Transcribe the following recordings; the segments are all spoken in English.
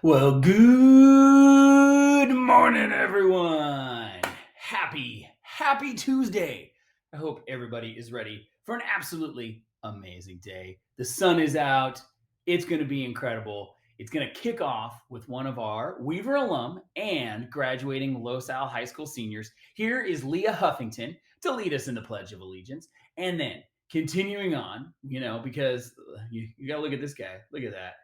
Well, good morning, everyone. Happy Tuesday. I hope everybody is ready for an absolutely amazing day. The sun is out. It's going to be incredible. It's going to kick off with one of our Weaver alum and graduating Los Al High School seniors. Here is Leah Huffington to lead us in the Pledge of Allegiance. And then continuing on, because you got to look at this guy. Look at that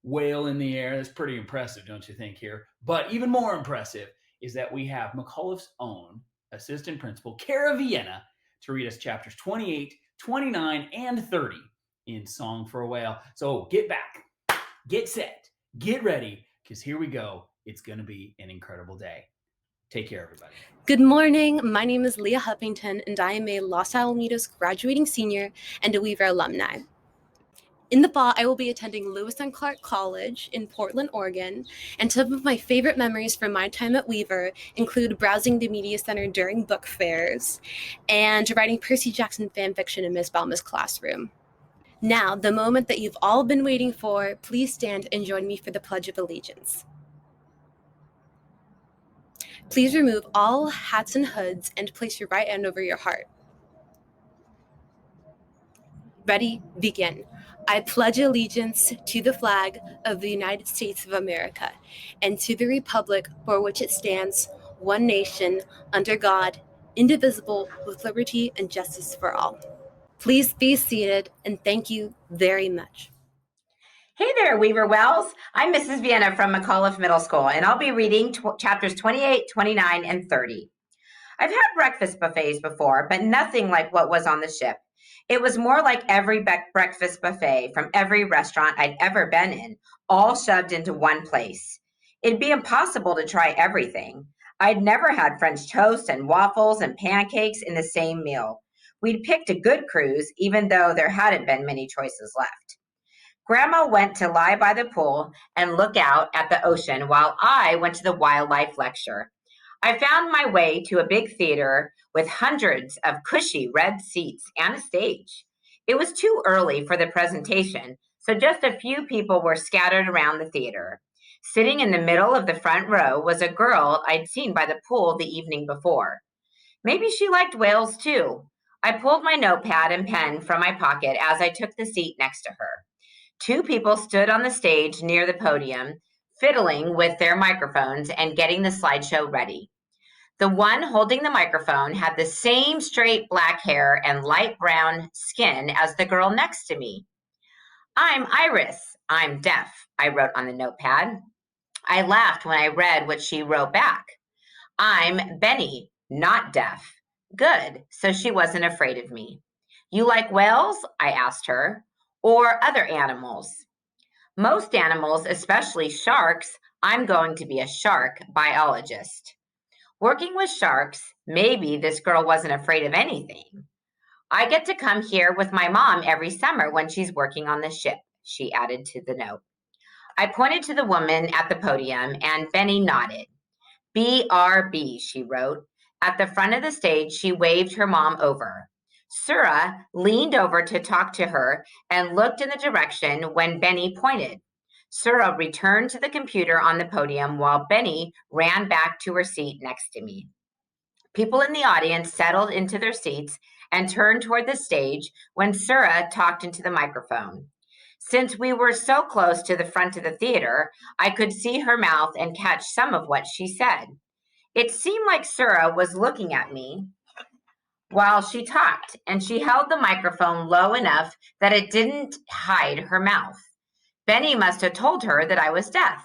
whale in the air. That's pretty impressive, don't you think, here? But even more impressive is that we have McAuliffe's own assistant principal, Kara Vienna, to read us chapters 28, 29, and 30 in Song for a Whale. So get back, get set, get ready, because here we go. It's going to be an incredible day. Take care, everybody. Good morning. My name is Leah Huffington, and I am a Los Alamitos graduating senior and a Weaver alumni. In the fall, I will be attending Lewis and Clark College in Portland, Oregon, and some of my favorite memories from my time at Weaver include browsing the media center during book fairs and writing Percy Jackson fan fiction in Miss Balma's classroom. Now, the moment that you've all been waiting for, please stand and join me for the Pledge of Allegiance. Please remove all hats and hoods and place your right hand over your heart. Ready, begin. I pledge allegiance to the flag of the United States of America and to the republic for which it stands, one nation, under God, indivisible, with liberty and justice for all. Please be seated, and thank you very much. Hey there, Weaver Wells. I'm Mrs. Vienna from McAuliffe Middle School, and I'll be reading chapters 28, 29, and 30. I've had breakfast buffets before, but nothing like what was on the ship. It was more like every breakfast buffet from every restaurant I'd ever been in, all shoved into one place. It'd be impossible to try everything. I'd never had French toast and waffles and pancakes in the same meal. We'd picked a good cruise, even though there hadn't been many choices left. Grandma went to lie by the pool and look out at the ocean while I went to the wildlife lecture. I found my way to a big theater with hundreds of cushy red seats and a stage. It was too early for the presentation, so just a few people were scattered around the theater. Sitting in the middle of the front row was a girl I'd seen by the pool the evening before. Maybe she liked whales too. I pulled my notepad and pen from my pocket as I took the seat next to her. Two people stood on the stage near the podium, fiddling with their microphones and getting the slideshow ready. The one holding the microphone had the same straight black hair and light brown skin as the girl next to me. I'm Iris. I'm deaf, I wrote on the notepad. I laughed when I read what she wrote back. I'm Benny, not deaf. Good, so she wasn't afraid of me. You like whales? I asked her. Or other animals? Most animals, especially sharks. I'm going to be a shark biologist. Working with sharks, maybe this girl wasn't afraid of anything. I get to come here with my mom every summer when she's working on the ship, she added to the note. I pointed to the woman at the podium and Benny nodded. BRB, she wrote. At the front of the stage, she waved her mom over. Sura leaned over to talk to her and looked in the direction when Benny pointed. Sura returned to the computer on the podium while Benny ran back to her seat next to me. People in the audience settled into their seats and turned toward the stage when Sura talked into the microphone. Since we were so close to the front of the theater, I could see her mouth and catch some of what she said. It seemed like Sura was looking at me while she talked, and she held the microphone low enough that it didn't hide her mouth. Benny must have told her that I was deaf.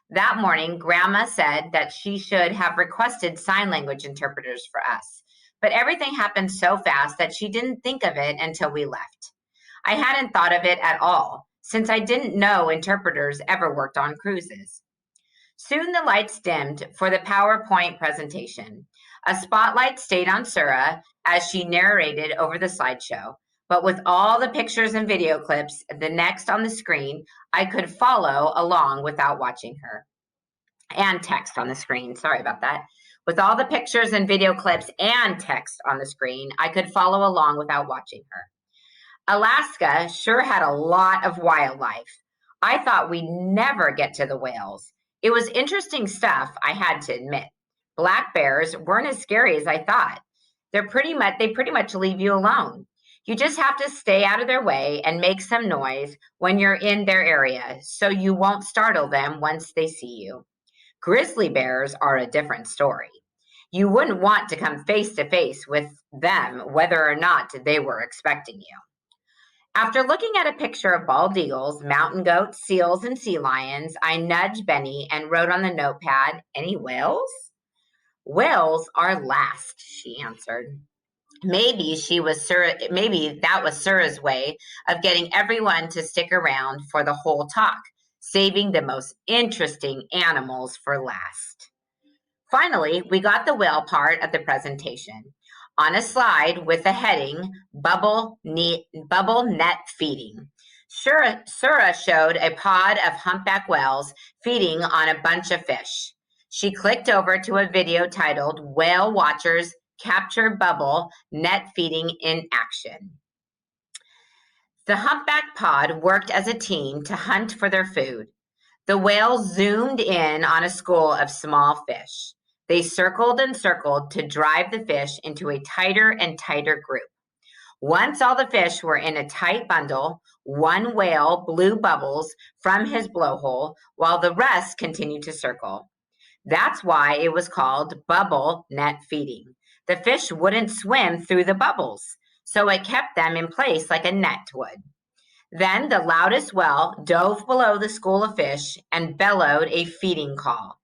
That morning, Grandma said that she should have requested sign language interpreters for us, but everything happened so fast that she didn't think of it until we left. I hadn't thought of it at all, since I didn't know interpreters ever worked on cruises. Soon the lights dimmed for the PowerPoint presentation. A spotlight stayed on Sura as she narrated over the slideshow, but with all the pictures and video clips, the next on the screen, I could follow along without watching her. And text on the screen, sorry about that. With all the pictures and video clips and text on the screen, I could follow along without watching her. Alaska sure had a lot of wildlife. I thought we'd never get to the whales. It was interesting stuff, I had to admit. Black bears weren't as scary as I thought. They pretty much leave you alone. You just have to stay out of their way and make some noise when you're in their area so you won't startle them once they see you. Grizzly bears are a different story. You wouldn't want to come face to face with them whether or not they were expecting you. After looking at a picture of bald eagles, mountain goats, seals, and sea lions, I nudged Benny and wrote on the notepad, "Any whales?" "Whales are last," she answered. Maybe that was Sura's way of getting everyone to stick around for the whole talk, saving the most interesting animals for last. Finally, we got the whale part of the presentation. On a slide with the heading, Bubble Net Feeding. Sura showed a pod of humpback whales feeding on a bunch of fish. She clicked over to a video titled Whale Watchers Capture Bubble Net Feeding in Action. The humpback pod worked as a team to hunt for their food. The whales zoomed in on a school of small fish. They circled and circled to drive the fish into a tighter and tighter group. Once all the fish were in a tight bundle, one whale blew bubbles from his blowhole while the rest continued to circle. That's why it was called bubble net feeding. The fish wouldn't swim through the bubbles, so it kept them in place like a net would. Then the loudest whale dove below the school of fish and bellowed a feeding call.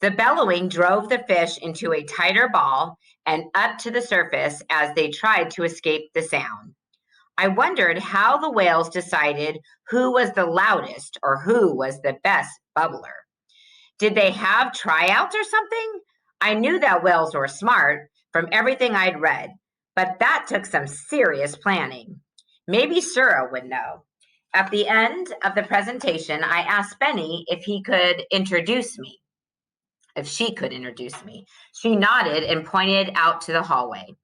The bellowing drove the fish into a tighter ball and up to the surface as they tried to escape the sound. I wondered how the whales decided who was the loudest or who was the best bubbler. Did they have tryouts or something? I knew that whales were smart from everything I'd read, but that took some serious planning. Maybe Sura would know. At the end of the presentation, I asked Benny if she could introduce me. She nodded and pointed out to the hallway.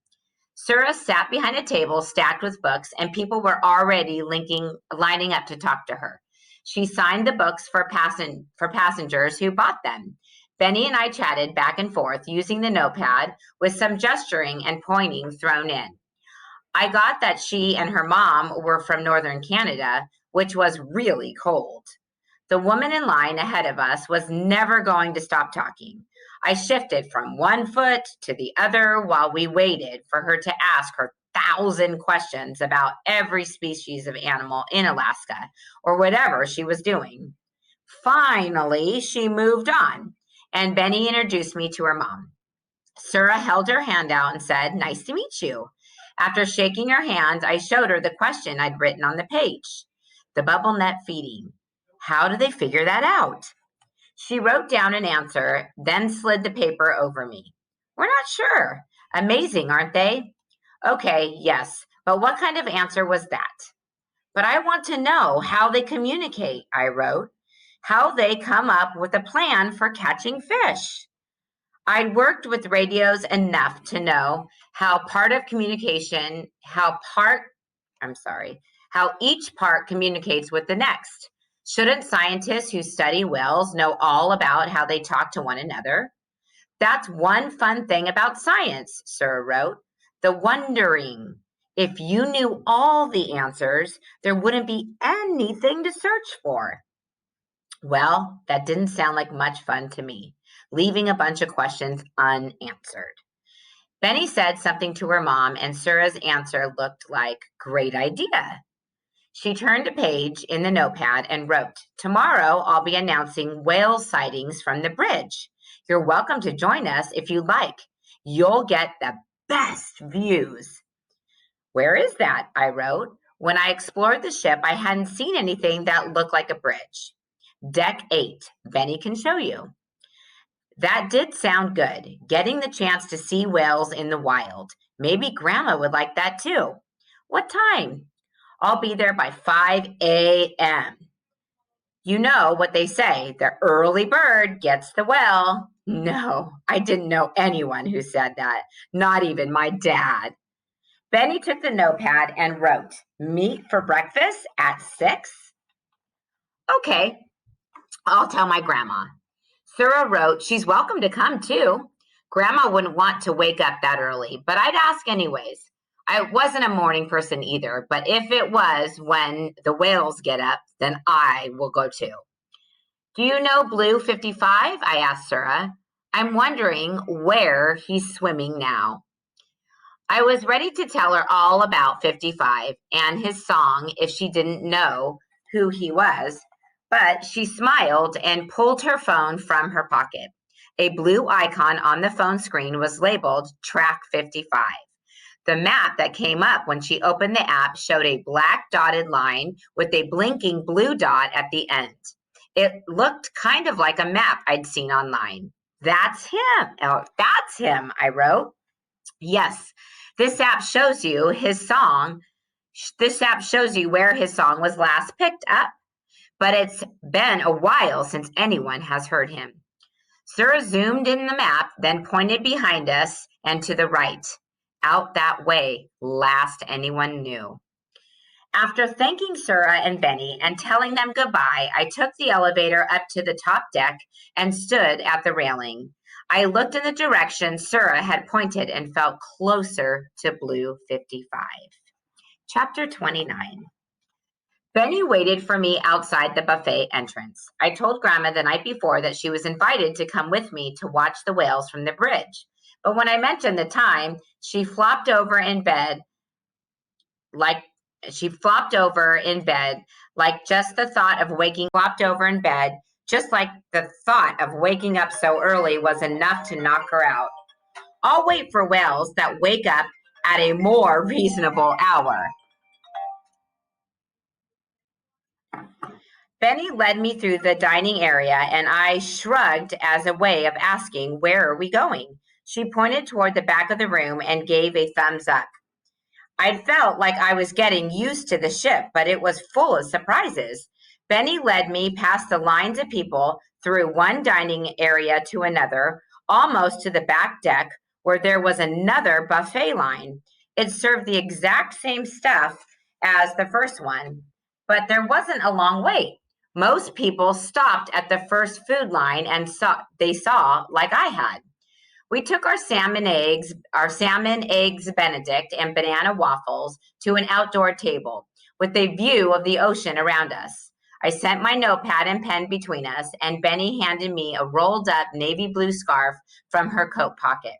Sura sat behind a table stacked with books, and people were already lining up to talk to her. She signed the books for passengers who bought them. Benny and I chatted back and forth using the notepad with some gesturing and pointing thrown in. I got that she and her mom were from northern Canada, which was really cold. The woman in line ahead of us was never going to stop talking. I shifted from one foot to the other while we waited for her to ask her 1,000 questions about every species of animal in Alaska or whatever she was doing. Finally, she moved on, and Benny introduced me to her mom. Sura held her hand out and said, "Nice to meet you." After shaking her hand, I showed her the question I'd written on the page. The bubble net feeding. How do they figure that out? She wrote down an answer, then slid the paper over me. "We're not sure. Amazing, aren't they?" "Okay, yes, but what kind of answer was that?" "But I want to know how they communicate," I wrote. "How they come up with a plan for catching fish." I'd worked with radios enough to know how each part communicates with the next. Shouldn't scientists who study whales know all about how they talk to one another? "That's one fun thing about science," Sura wrote. "The wondering. If you knew all the answers, there wouldn't be anything to search for." Well, that didn't sound like much fun to me, leaving a bunch of questions unanswered. Benny said something to her mom, and Sura's answer looked like, "Great idea." She turned a page in the notepad and wrote, "Tomorrow I'll be announcing whale sightings from the bridge. You're welcome to join us if you like. You'll get the best views." "Where is that?" I wrote. When I explored the ship, I hadn't seen anything that looked like a bridge. "Deck 8, Benny can show you." That did sound good, getting the chance to see whales in the wild. Maybe Grandma would like that too. "What time?" "I'll be there by 5 a.m. You know what they say, the early bird gets the whale. No, I didn't know anyone who said that, not even my dad. Benny took the notepad and wrote, "Meet for breakfast at 6. Okay, I'll tell my grandma. Sura wrote, she's welcome to come too. Grandma wouldn't want to wake up that early, but I'd ask anyways. I wasn't a morning person either, but if it was when the whales get up, then I will go too. Do you know Blue 55? I asked Sura. I'm wondering where he's swimming now. I was ready to tell her all about 55 and his song if she didn't know who he was, but she smiled and pulled her phone from her pocket. A blue icon on the phone screen was labeled Track 55. The map that came up when she opened the app showed a black dotted line with a blinking blue dot at the end. It looked kind of like a map I'd seen online. That's him. Oh, that's him, I wrote. Yes, this app shows you his song. This app shows you where his song was last picked up, but it's been a while since anyone has heard him. Sura zoomed in the map, then pointed behind us and to the right. Out that way, last anyone knew. After thanking Sura and Benny and telling them goodbye, I took the elevator up to the top deck and stood at the railing. I looked in the direction Sura had pointed and felt closer to Blue 55. Chapter 29. Benny waited for me outside the buffet entrance. I told Grandma the night before that she was invited to come with me to watch the whales from the bridge. But when I mentioned the time, she flopped over in bed like just the thought of waking up so early was enough to knock her out. I'll wait for whales that wake up at a more reasonable hour. Benny led me through the dining area, and I shrugged as a way of asking, where are we going? She pointed toward the back of the room and gave a thumbs up. I felt like I was getting used to the ship, but it was full of surprises. Benny led me past the lines of people through one dining area to another, almost to the back deck where there was another buffet line. It served the exact same stuff as the first one, but there wasn't a long wait. Most people stopped at the first food line and saw, like I had. We took our salmon eggs Benedict and banana waffles to an outdoor table with a view of the ocean around us. I sent my notepad and pen between us, and Benny handed me a rolled up navy blue scarf from her coat pocket.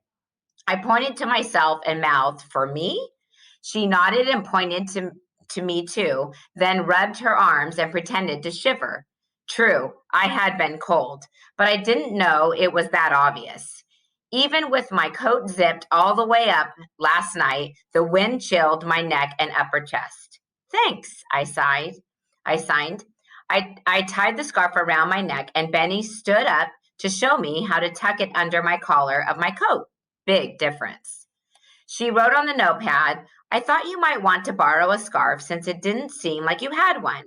I pointed to myself and mouthed, "For me?" She nodded and pointed to me too, then rubbed her arms and pretended to shiver. True, I had been cold, but I didn't know it was that obvious. Even with my coat zipped all the way up last night, the wind chilled my neck and upper chest. Thanks, I signed. I tied the scarf around my neck, and Benny stood up to show me how to tuck it under my collar of my coat. Big difference. She wrote on the notepad, I thought you might want to borrow a scarf since it didn't seem like you had one.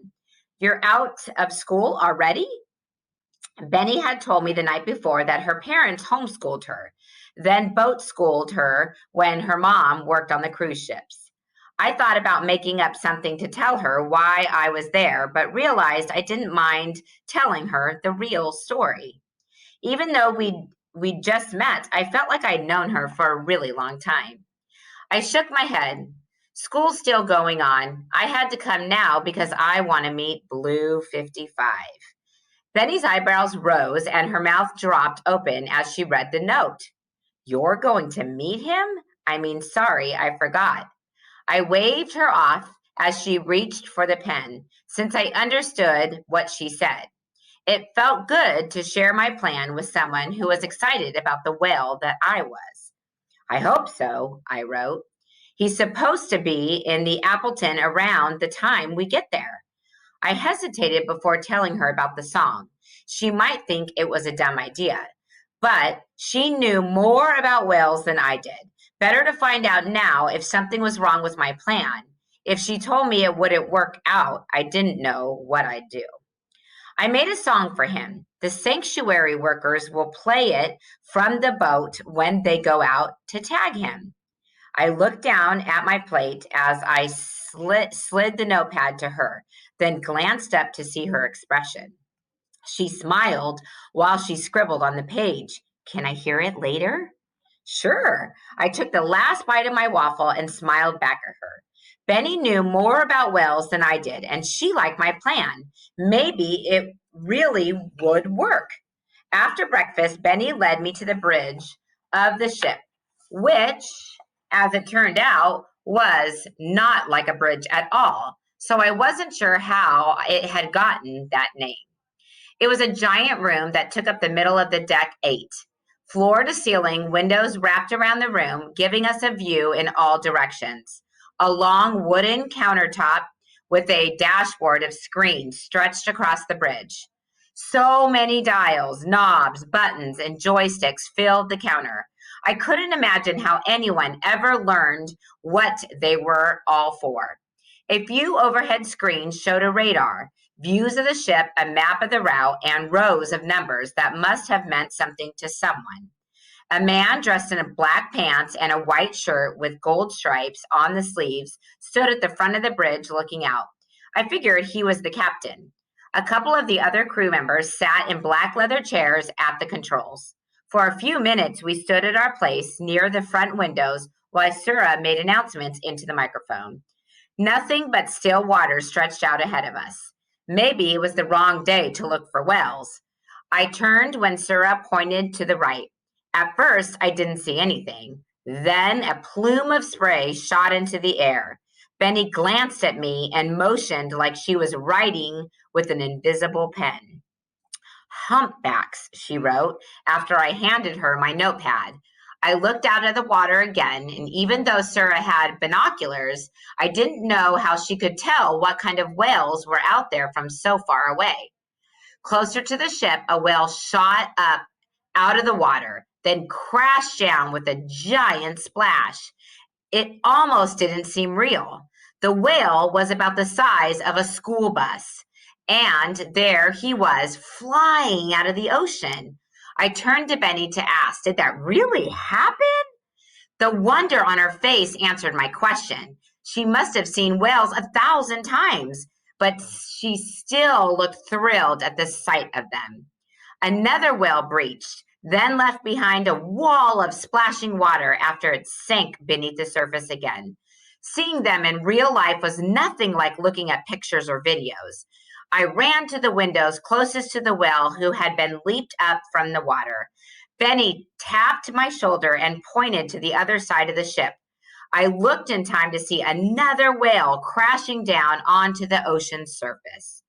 You're out of school already? Benny had told me the night before that her parents homeschooled her, then boat schooled her when her mom worked on the cruise ships. I thought about making up something to tell her why I was there, but realized I didn't mind telling her the real story. Even though we just met, I felt like I'd known her for a really long time. I shook my head. School's still going on. I had to come now because I want to meet Blue 55. Benny's eyebrows rose and her mouth dropped open as she read the note. You're going to meet him? Sorry, I forgot. I waved her off as she reached for the pen, since I understood what she said. It felt good to share my plan with someone who was excited about the whale that I was. I hope so, I wrote. He's supposed to be in the Appleton around the time we get there. I hesitated before telling her about the song. She might think it was a dumb idea, but she knew more about whales than I did. Better to find out now if something was wrong with my plan. If she told me it wouldn't work out, I didn't know what I'd do. I made a song for him. The sanctuary workers will play it from the boat when they go out to tag him. I looked down at my plate as I slid the notepad to her. then glanced up to see her expression. She smiled while she scribbled on the page. Can I hear it later? Sure. I took the last bite of my waffle and smiled back at her. Benny knew more about whales than I did, and she liked my plan. Maybe it really would work. After breakfast, Benny led me to the bridge of the ship, which, as it turned out, was not like a bridge at all. So I wasn't sure how it had gotten that name. It was a giant room that took up the middle of the deck 8. Floor to ceiling, windows wrapped around the room, giving us a view in all directions. A long wooden countertop with a dashboard of screens stretched across the bridge. So many dials, knobs, buttons, and joysticks filled the counter. I couldn't imagine how anyone ever learned what they were all for. A few overhead screens showed a radar, views of the ship, a map of the route, and rows of numbers that must have meant something to someone. A man dressed in black pants and a white shirt with gold stripes on the sleeves stood at the front of the bridge looking out. I figured he was the captain. A couple of the other crew members sat in black leather chairs at the controls. For a few minutes, we stood at our place near the front windows while Sura made announcements into the microphone. Nothing but still water stretched out ahead of us. Maybe it was the wrong day to look for whales. I turned when Sura pointed to the right. At first, I didn't see anything. Then a plume of spray shot into the air. Benny glanced at me and motioned like she was writing with an invisible pen. Humpbacks, she wrote, after I handed her my notepad. I looked out of the water again, and even though Sura had binoculars, I didn't know how she could tell what kind of whales were out there from so far away. Closer to the ship, a whale shot up out of the water, then crashed down with a giant splash. It almost didn't seem real. The whale was about the size of a school bus, and there he was, flying out of the ocean. I turned to Benny to ask, did that really happen? The wonder on her face answered my question. She must have seen whales 1,000 times, but she still looked thrilled at the sight of them. Another whale breached, then left behind a wall of splashing water after it sank beneath the surface again. Seeing them in real life was nothing like looking at pictures or videos. I ran to the windows closest to the whale who had been leaped up from the water. Benny tapped my shoulder and pointed to the other side of the ship. I looked in time to see another whale crashing down onto the ocean's surface.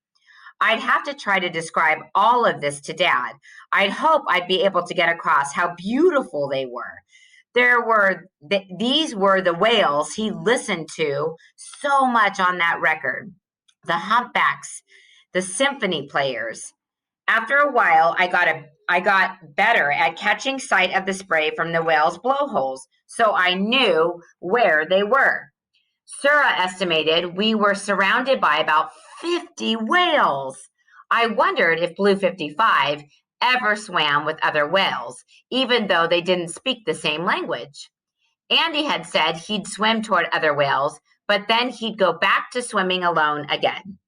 I'd have to try to describe all of this to Dad. I'd hope I'd be able to get across how beautiful they were. These were the whales he listened to so much on that record. The humpbacks, the symphony players. After a while, I got better at catching sight of the spray from the whales' blowholes, so I knew where they were. Sura estimated we were surrounded by about 50 whales. I wondered if Blue 55 ever swam with other whales, even though they didn't speak the same language. Andy had said he'd swim toward other whales, but then he'd go back to swimming alone again.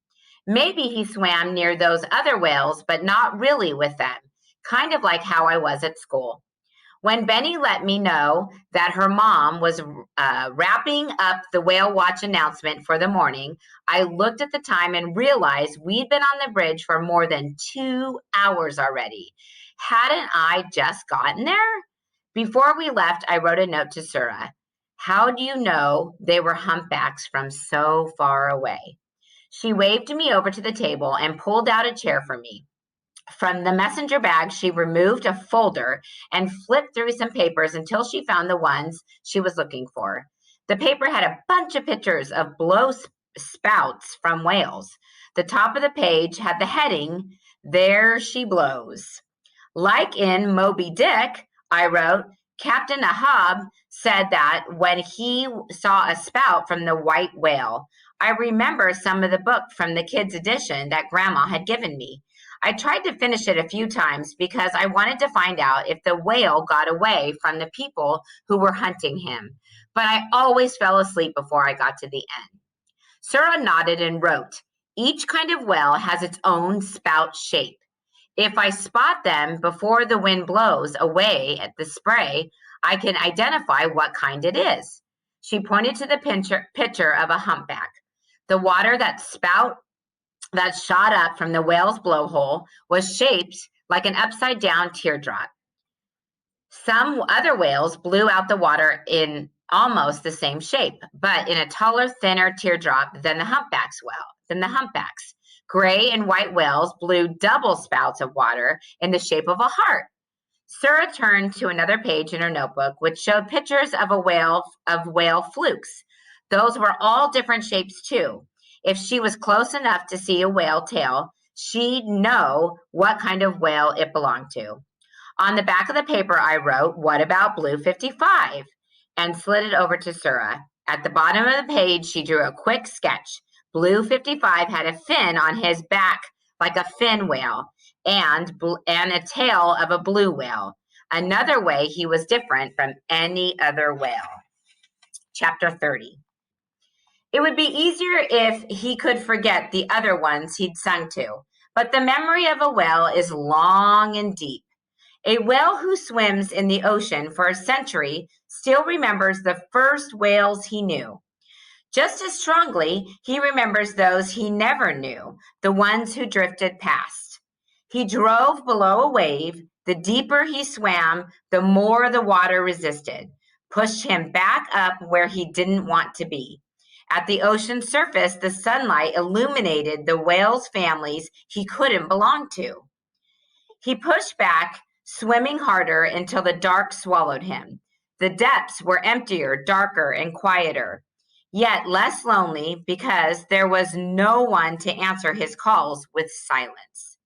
Maybe he swam near those other whales, but not really with them, kind of like how I was at school. When Benny let me know that her mom was wrapping up the Whale Watch announcement for the morning, I looked at the time and realized we'd been on the bridge for more than 2 hours already. Hadn't I just gotten there? Before we left, I wrote a note to Sura. How do you know they were humpbacks from so far away? She waved me over to the table and pulled out a chair for me. From the messenger bag, she removed a folder and flipped through some papers until she found the ones she was looking for. The paper had a bunch of pictures of blow spouts from whales. The top of the page had the heading, There She Blows. Like in Moby Dick, I wrote, Captain Ahab said that when he saw a spout from the white whale. I remember some of the book from the kids' edition that Grandma had given me. I tried to finish it a few times because I wanted to find out if the whale got away from the people who were hunting him, but I always fell asleep before I got to the end. Sura nodded and wrote, Each kind of whale has its own spout shape. If I spot them before the wind blows away at the spray, I can identify what kind it is. She pointed to the picture of a humpback. The water that shot up from the whale's blowhole was shaped like an upside-down teardrop. Some other whales blew out the water in almost the same shape, but in a taller, thinner teardrop than the humpbacks. Gray and white whales blew double spouts of water in the shape of a heart. Sura turned to another page in her notebook, which showed pictures of whale flukes. Those were all different shapes too. If she was close enough to see a whale tail, she'd know what kind of whale it belonged to. On the back of the paper, I wrote, "What about Blue 55?" and slid it over to Sura. At the bottom of the page, she drew a quick sketch. Blue 55 had a fin on his back like a fin whale and a tail of a blue whale. Another way he was different from any other whale. Chapter 30. It would be easier if he could forget the other ones he'd sung to, but the memory of a whale is long and deep. A whale who swims in the ocean for a century still remembers the first whales he knew. Just as strongly, he remembers those he never knew, the ones who drifted past. He drove below a wave. The deeper he swam, the more the water resisted, pushed him back up where he didn't want to be. At the ocean surface, the sunlight illuminated the whales' families he couldn't belong to. He pushed back, swimming harder until the dark swallowed him. The depths were emptier, darker, and quieter, yet less lonely because there was no one to answer his calls with silence.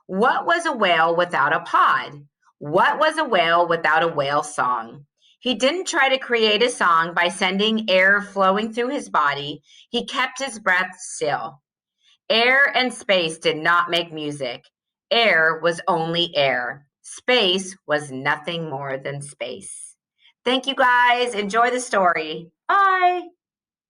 What was a whale without a pod? What was a whale without a whale song? He didn't try to create a song by sending air flowing through his body. He kept his breath still. Air and space did not make music. Air was only air. Space was nothing more than space. Thank you guys. Enjoy the story. Bye.